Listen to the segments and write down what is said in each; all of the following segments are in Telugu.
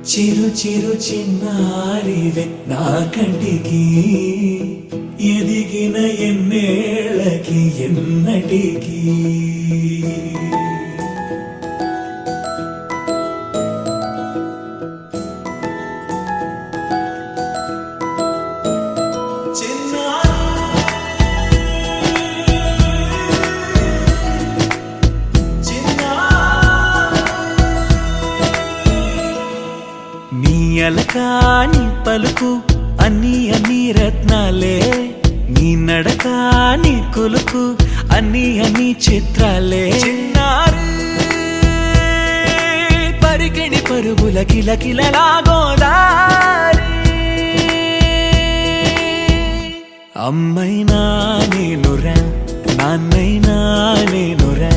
చిరు చిరు చిన్నారివే నా కంటికి ఎదిగిన ఎన్నేళ్ళకి ఎన్నటికి అలకాని పలుకు అన్ని అన్ని రత్నాలే నీ నడక నీ కొలుకు అన్ని అన్ని చిత్రాలే పరికిణి పరుగుల కిలకిలలా గోదారి అమ్మైనా నేనురా నాన్నైనా నేనురా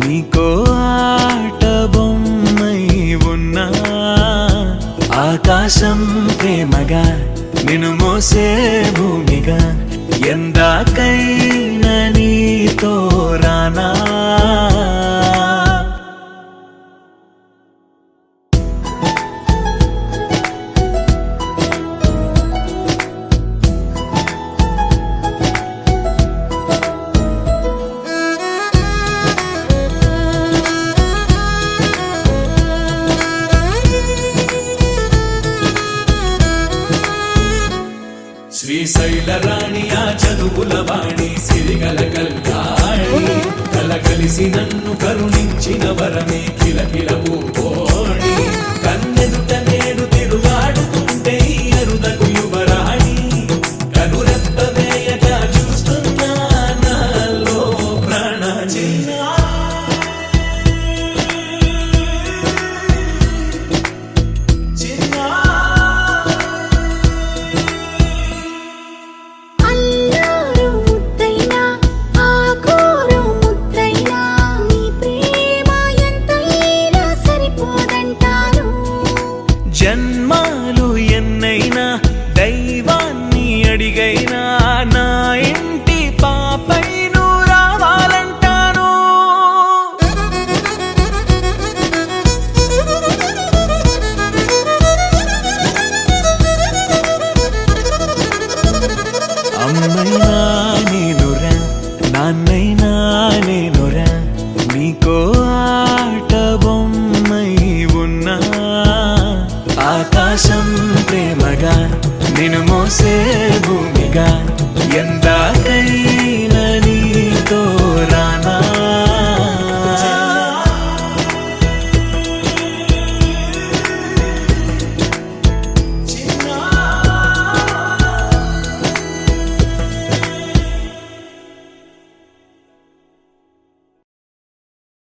నీకో ఆట బొమ్మై ఉన్నా ఆకాశం ప్రేమగా నిన్ను మోసే భూమిగా ఎందాకైనా నీతో రానా శ్రీశైల రాణి ఆ చదువుల వాణి సిరిగల కల్యాణి కలకలిసి నన్ను కరుణించిన వరమే కిలకిల పూకోణి కన్నెదుట నేడు తిరుగాడుతుంటే అరుదకు యువరాణి కనురెప్ప వేయక చూస్తున్నా నాలో ప్రాణ జన్మాలు ఎన్నైనా దైవాన్ని అడిగైనా నా ఇంటి పాపై నువ్వు రావాలంటాను అమ్మైనా నేనురా నాన్నైనా నేనురా నీకో ఆట బొమ్మై ఉన్నా ఆకాశం ప్రేమగా నిన్ను మోసే భూమిగా ఎందాకై